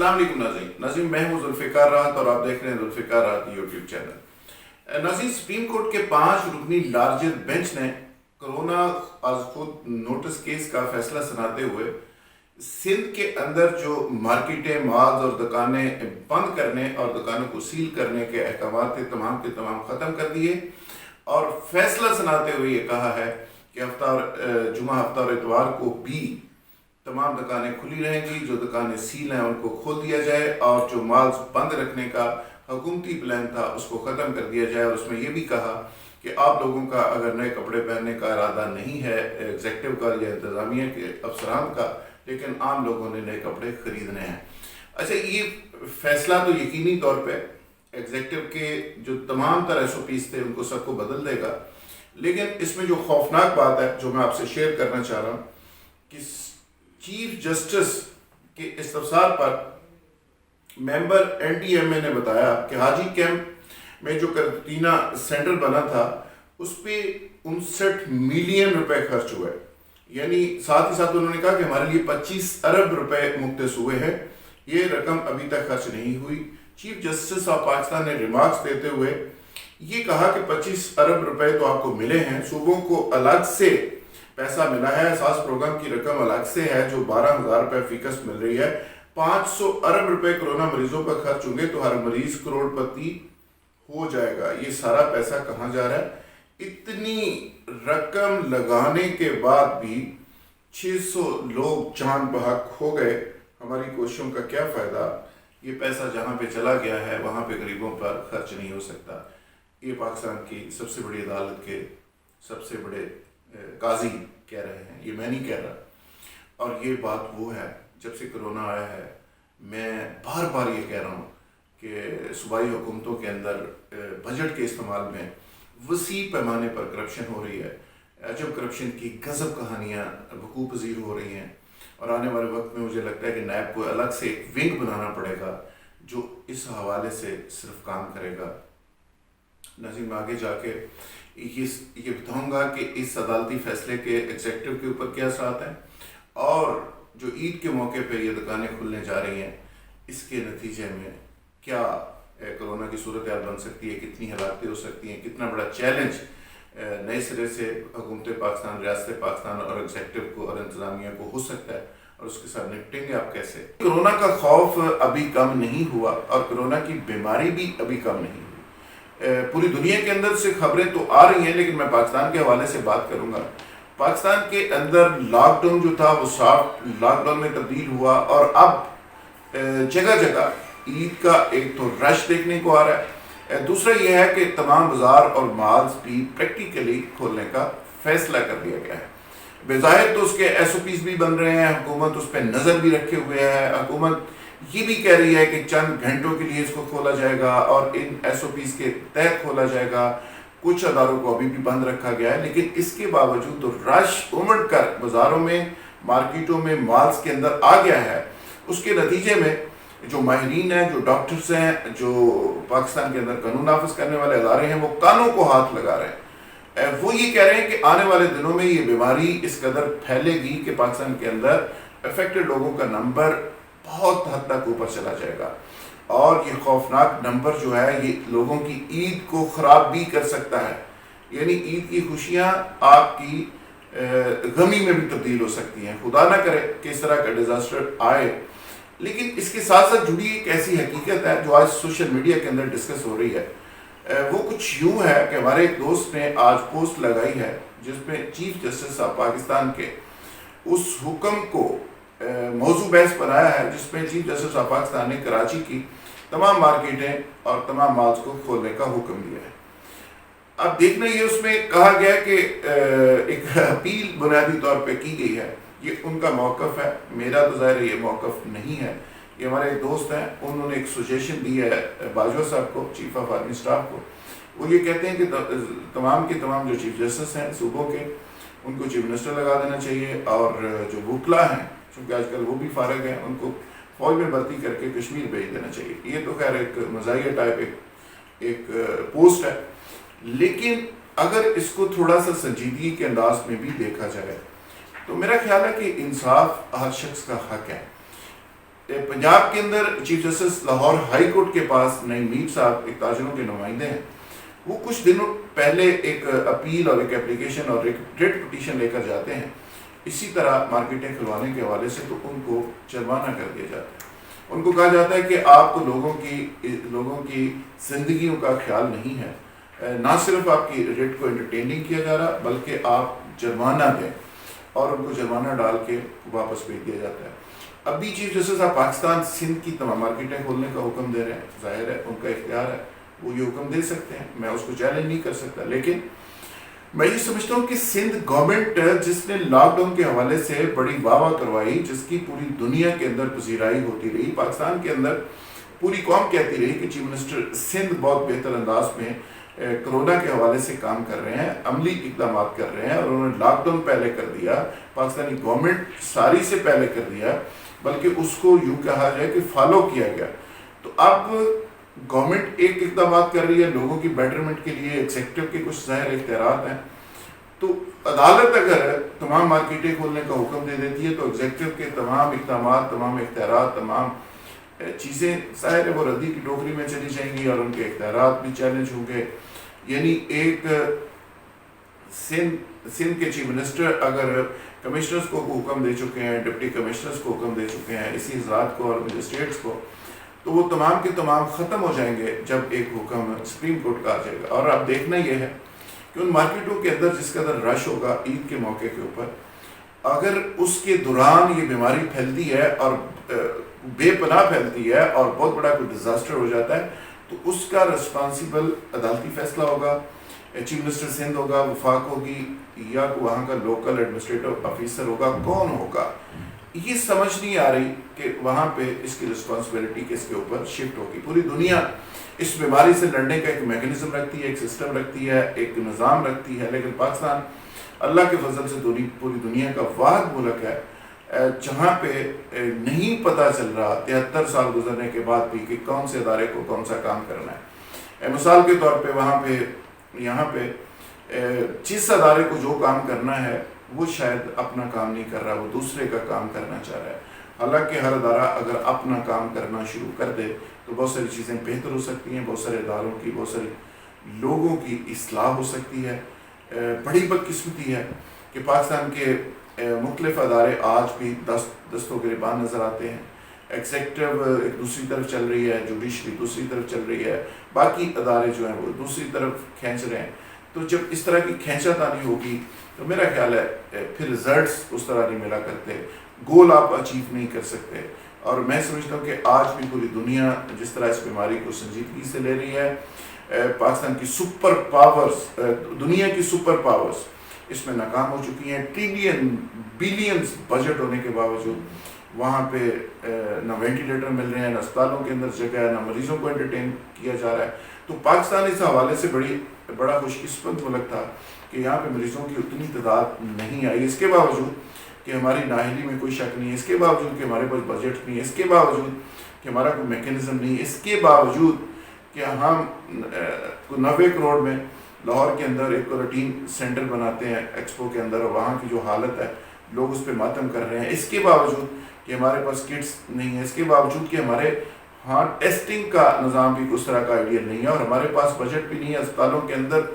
अस्सलाम वालेकुम नाज़रीन, मैं हूं ज़ुल्फ़िकार राहत और आप देख रहे हैं ज़ुल्फ़िकार राहत यूट्यूब चैनल। नाज़रीन, सुप्रीम कोर्ट के 5 रुकनी लार्जर बेंच ने कोरोना आज खुद नोटिस केस का फैसला सुनाते हुए सिंध के अंदर जो मार्केटें, मॉल्स और दुकानें बंद करने और दुकानों को सील करने के अहकाम थे तमाम के तमाम ख़त्म कर दिए और फैसला सुनाते हुए ये कहा है कि जुमा, हफ्ता और इतवार को भी तमाम दुकानें खुली रहेंगी। जो दुकानें सील हैं उनको खोल दिया जाए और जो मॉल्स बंद रखने का हुकूमती प्लान था उसको ख़त्म कर दिया जाए। और उसमें यह भी कहा कि आप लोगों का अगर नए कपड़े पहनने का इरादा नहीं है एग्जेक्टिव का या इंतज़ामिया के अफसरान का, लेकिन आम लोगों ने नए कपड़े ख़रीदने हैं। अच्छा, ये फैसला तो यकीनी तौर पे एग्जेक्टिव के जो तमाम तरह SOPs थे उनको सबको बदल देगा, लेकिन इसमें जो खौफनाक बात है जो मैं आपसे शेयर करना चाह रहा हूँ कि चीफ जस्टिस के इस्तफसार पर मेंबर NDMA ने बताया कि हाजी कैंप में जो कैंटीना सेंटर बना था उस पर 59 मिलियन रुपए खर्च हुए। यानी साथ ही साथ उन्होंने कहा कि हमारे लिए 25 अरब रुपए मुख्तस हुए हैं, ये रकम अभी तक खर्च नहीं हुई। चीफ जस्टिस ऑफ पाकिस्तान ने रिमार्क्स देते हुए ये कहा कि 25 अरब रुपए तो आपको मिले हैं, सूबों को अलग से पैसा मिला है, एहसास प्रोग्राम की रकम अलग से है जो 12,000 रुपए फीकस मिल रही है। 500 अरब रुपए कोरोना मरीजों पर खर्च होंगे तो हर मरीज करोड़पति हो जाएगा। ये सारा पैसा कहाँ जा रहा है? इतनी रकम लगाने के बाद भी 600 लोग जान बहक हो गए। हमारी कोशिशों का क्या फायदा? ये पैसा जहाँ पे चला गया है वहाँ पे गरीबों पर खर्च नहीं हो सकता। ये पाकिस्तान की सबसे बड़ी अदालत के सबसे बड़े काजी कह रहे हैं, ये मैं नहीं कह रहा। और ये बात वो है, जब से कोरोना आया है मैं बार बार ये कह रहा हूँ कि सूबाई हुकूमतों के अंदर बजट के इस्तेमाल में वसी पैमाने पर करप्शन हो रही है। अजब करप्शन की गजब कहानियाँ वकूअ पज़ीर हो रही हैं और आने वाले वक्त में मुझे लगता है कि नैब को अलग से एक विंग बनाना पड़ेगा जो इस हवाले से सिर्फ काम करेगा। नाज़रीन, आगे जाके ये बताऊँगा कि इस अदालती फैसले के एग्जेक्टिव के ऊपर क्या असरात हैं और जो ईद के मौके पर ये दुकानें खुलने जा रही हैं इसके नतीजे में क्या कोरोना की सूरत हाल बन सकती है, कितनी हलाकतें हो सकती हैं, कितना बड़ा चैलेंज नए सिरे से हुकूमत पाकिस्तान, रियासत पाकिस्तान और एग्जेक्टिव को और इंतज़ामिया को हो सकता है और उसके साथ निपटेंगे आप कैसे। कोरोना का खौफ अभी कम नहीं हुआ और कोरोना की बीमारी भी अभी कम नहीं हुई। पूरी दुनिया के अंदर से खबरें तो आ रही हैं, लेकिन मैं पाकिस्तान के हवाले से बात करूंगा। पाकिस्तान के अंदर लॉकडाउन जो था वो सॉफ्ट लॉकडाउन में तब्दील हुआ और अब जगह जगह ईद का एक तो रश देखने को आ रहा है। दूसरा यह है कि तमाम बाजार और मॉल्स भी प्रैक्टिकली खोलने का फैसला कर लिया गया है। बेज़ाहिर तो उसके SOPs भी बन रहे हैं, हुकूमत उस पर नज़र भी रखे हुए है। हुकूमत ये भी कह रही है कि चंद घंटों के लिए इसको खोला जाएगा और इन SOPs के तहत खोला जाएगा। कुछ अदारों को अभी भी बंद रखा गया है, लेकिन इसके बावजूद तो रश उमड़ कर बाज़ारों में, मार्केटों में, मॉल्स के अंदर आ गया है। उसके नतीजे में जो माहिरीन हैं, जो डॉक्टर्स हैं, जो पाकिस्तान के अंदर कानून नाफिज करने वाले अदारे हैं, वो कानों को हाथ लगा रहे हैं। वो ये कह रहे हैं कि आने वाले दिनों में ये बीमारी इस कदर फैलेगी कि पाकिस्तान के अंदर अफेक्टेड लोगों का नंबर बहुत हद तक ऊपर चला जाएगा और ये खौफनाक नंबर जो है ये लोगों की ईद को ख़राब भी कर सकता है। यानी ईद की खुशियाँ आपकी गमी में भी तब्दील हो सकती हैं। खुदा ना करे कि इस तरह का डिज़ास्टर आए। लेकिन इसके साथ साथ जुड़ी एक ऐसी हकीकत है जो आज सोशल मीडिया के अंदर डिस्कस हो रही है। वो कुछ यूँ है कि हमारे एक दोस्त ने आज पोस्ट लगाई है जिसमें चीफ जस्टिस ऑफ पाकिस्तान के उस हुक्म को मौजू बहस बनाया है जिसमें चीफ जस्टिस ऑफ पाकिस्तान ने कराची की तमाम मार्केटें और तमाम मॉल्स को खोलने का हुक्म दिया है। अब देखना ये उसमें कहा गया कि एक अपील बुनियादी तौर पे की गई है। ये उनका मौक़िफ़ है, मेरा तो ज़ाहिर ये मौक़िफ़ नहीं है। ये हमारे एक दोस्त हैं, उन्होंने एक सजेशन दी है बाजवा साहब को, चीफ ऑफ आर्मी स्टाफ को। वो ये कहते हैं कि तमाम के तमाम जो चीफ जस्टिस हैं सूबों के, उनको चीफ मिनिस्टर लगा देना चाहिए और जो वकला हैं, चूँकि आजकल वो भी फारग हैं, उनको फौज में भर्ती करके कश्मीर भेज देना चाहिए। ये तो खैर एक मज़ाहिया टाइप एक पोस्ट है, लेकिन अगर इसको थोड़ा सा संजीदगी के अंदाज में भी देखा जाए तो मेरा ख्याल है कि इंसाफ हर शख्स का हक है। पंजाब के अंदर chief justice Lahore high court के पास नईम मीर साहब एक ताजरों के नुमाइंदे हैं, वो कुछ दिनों पहले एक अपील और एक एप्लीकेशन और एक रिट पिटीशन लेकर जाते हैं इसी तरह मार्केटें खुलवाने के हवाले से, तो उनको जुर्माना कर दिया जाता है। उनको कहा जाता है कि आपको लोगों की जिंदगियों का ख्याल नहीं है, ना सिर्फ आपकी रिट को एंटरटेनिंग किया जा रहा बल्कि आप जुर्माना दें, और उनको जुर्माना डाल के वापस भेज दिया जाता है। अभी चीफ जस्टिस साहब पाकिस्तान सिंध की तमाम मार्केटें खोलने का हुक्म दे रहे हैं, जाहिर है उनका इख्तियार है, वो ये हुक्म दे सकते हैं, मैं उसको चैलेंज नहीं कर सकता। लेकिन मैं ये समझता हूँ कि सिंध गवर्नमेंट जिसने लॉकडाउन के हवाले से बड़ी वाह करवाई, जिसकी पूरी दुनिया के अंदर पजीराई होती रही, पाकिस्तान के अंदर पूरी कौम कहती रही कि चीफ मिनिस्टर सिंध बहुत बेहतर अंदाज में कोरोना के हवाले से काम कर रहे हैं, अमली इकदाम कर रहे हैं, और उन्होंने लॉकडाउन पहले कर दिया, पाकिस्तानी गवर्नमेंट सारी से पहले कर दिया, बल्कि उसको यूँ कहा जाए कि फॉलो किया गया। तो अब गवर्नमेंट एक इकदाम कर रही है लोगों की बेटरमेंट के लिए, एग्जीक्यूटिव के कुछ ज़ाहिर इख्तियारात हैं, तो अदालत अगर तमाम मार्केटें खोलने का हुक्म दे देती है तो एग्जीक्यूटिव के तमाम इकदाम, तमाम इख्तियारात, तमाम चीज़ें ज़ाहिर है वो रद्दी की टोकरी में चली जाएंगी और उनके इख्तियारात भी चैलेंज होंगे। यानी एक सिंध के चीफ मिनिस्टर अगर कमिश्नर्स को हुक्म दे चुके हैं, डिप्टी कमिश्नर्स को हुक्म दे चुके हैं इसी हज़रात को और मजिस्ट्रेट्स को, तो वो तमाम के तमाम ख़त्म हो जाएंगे जब एक हुक्म सुप्रीम कोर्ट का आ जाएगा। और अब देखना यह है कि उन मार्केटों के अंदर जिस कदर रश होगा ईद के मौके के ऊपर, अगर उसके दौरान ये बीमारी फैलती है और बेपनाह फैलती है और बहुत बड़ा कोई डिज़ास्टर हो जाता है, तो उसका रिस्पॉन्सिबल अदालती फैसला होगा, चीफ मिनिस्टर सिंध होगा, वफाक होगी, या वहाँ का लोकल एडमिनिस्ट्रेटिव ऑफिसर होगा, कौन होगा, ये समझ नहीं आ रही कि वहाँ पे इसकी रिस्पॉन्सिबिलिटी किसके ऊपर शिफ्ट होगी। पूरी दुनिया इस बीमारी से लड़ने का एक मैकेनिज्म रखती है, एक सिस्टम रखती है, एक निज़ाम रखती है, लेकिन पाकिस्तान अल्लाह के फजल से पूरी दुनिया का वाहिद मुल्क है जहाँ पे नहीं पता चल रहा 73 साल गुजरने के बाद भी कि कौन से अदारे को कौन सा काम करना है। मिसाल के तौर पे वहाँ पे यहाँ पे जिस अदारे को जो काम करना है वो शायद अपना काम नहीं कर रहा, वो दूसरे का काम करना चाह रहा है। हालांकि हर अदारा अगर अपना काम करना शुरू कर दे तो बहुत सारी चीज़ें बेहतर हो सकती हैं, बहुत सारे अदारों की, बहुत सारे लोगों की इस्लाह हो सकती है। बड़ी बदकिस्मती है कि पाकिस्तान के मुख्तलिफ अदारे आज भी दस्तों गिरबान नज़र आते हैं। एग्जीक्यूटिव एक दूसरी तरफ चल रही है, जुडिशरी दूसरी तरफ चल रही है, बाकी अदारे जो हैं वो दूसरी तरफ खींच रहे हैं। तो जब इस तरह की खींचातानी होगी तो मेरा ख्याल है फिर रिजल्ट्स उस तरह नहीं मिला करते, गोल आप अचीव नहीं कर सकते। और मैं समझता हूँ कि आज भी पूरी दुनिया जिस तरह इस बीमारी को संजीदगी से ले रही है, पाकिस्तान की सुपर पावर्स, दुनिया की सुपर पावर्स इसमें नाकाम हो चुकी हैं। ट्रिलियन बिलियंस बजट होने के बावजूद वहाँ पे ना वेंटिलेटर मिल रहे हैं, ना अस्पतालों के अंदर जगह है, ना मरीजों को एंटरटेन किया जा रहा है। तो पाकिस्तान इस हवाले से बड़ा खुशकिस्मत मुल्क था कि यहाँ पे मरीजों की उतनी तादाद नहीं आई, इसके बावजूद कि हमारी नाअहली में कोई शक नहीं है, इसके बावजूद कि हमारे पास बजट नहीं है, इसके बावजूद कि हमारा कोई मैकेनिज्म नहीं है, इसके बावजूद कि हम 90 करोड़ में लाहौर के अंदर एक क्वारंटीन सेंटर बनाते हैं एक्सपो के अंदर, और वहाँ की जो हालत है लोग उस पर मातम कर रहे हैं, इसके बावजूद कि हमारे पास किट्स नहीं है, इसके बावजूद कि हमारे टेस्टिंग का निज़ाम भी उस तरह का आइडियल नहीं है, और हमारे पास बजट भी नहीं है, अस्पतालों के अंदर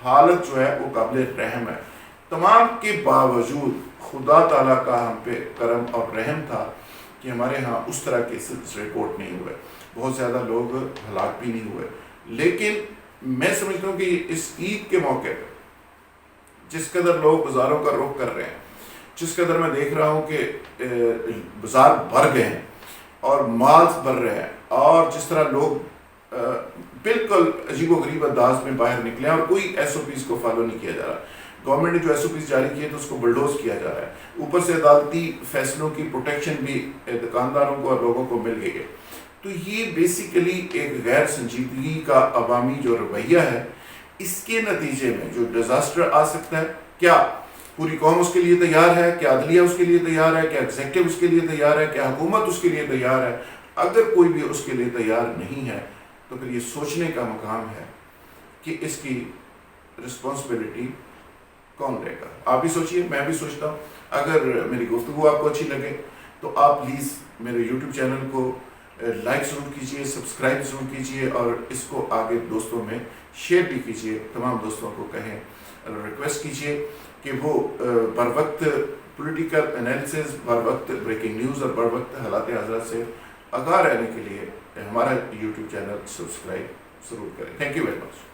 हालत जो है वो काबिल रहम है। तमाम के बावजूद खुदा ताला का हम पे करम और रहम था कि हमारे यहाँ उस तरह के रिपोर्ट नहीं हुए, बहुत ज़्यादा लोग हलाक भी नहीं हुए। लेकिन मैं समझता हूँ कि इस ईद के मौके पर जिस कदर लोग बाज़ारों का रुख कर रहे हैं, जिस कदर मैं देख रहा हूँ कि बाज़ार भर गए हैं और माल्स भर रहे हैं, और जिस तरह लोग बिल्कुल अजीबोगरीब अंदाज में बाहर निकले हैं और कोई SOPs को फॉलो नहीं किया जा रहा। गवर्नमेंट ने जो SOPs जारी किए तो उसको बुलडोज किया जा रहा है, ऊपर से अदालती फैसलों की प्रोटेक्शन भी दुकानदारों को और लोगों को मिल गई है। तो ये बेसिकली एक गैर संजीदगी का अवामी जो रवैया है, इसके नतीजे में जो डिज़ास्टर आ सकता है, क्या पूरी कौम उसके लिए तैयार है? क्या अदलिया उसके लिए तैयार है? क्या एग्जीक्यूटिव उसके लिए तैयार है? क्या हुकूमत उसके लिए तैयार है? अगर कोई भी उसके लिए तैयार नहीं है तो फिर ये सोचने का मकाम है कि इसकी रिस्पॉन्सिबिलिटी कौन लेगा। आप भी सोचिए, मैं भी सोचता हूँ। अगर मेरी गुफ्तगू आपको अच्छी लगे تو آپ پلیز میرے یوٹیوب چینل کو لائک ضرور کیجیے، سبسکرائب ضرور کیجیے، اور اس کو آگے دوستوں میں شیئر بھی کیجیے. تمام دوستوں کو کہیں، ریکویسٹ کیجیے کہ وہ بر وقت پولیٹیکل انالیسز، بر وقت بریکنگ نیوز اور بر وقت حالات حاضرات سے آگاہ رہنے کے لیے ہمارا یوٹیوب چینل سبسکرائب ضرور کریں. Thank you very much.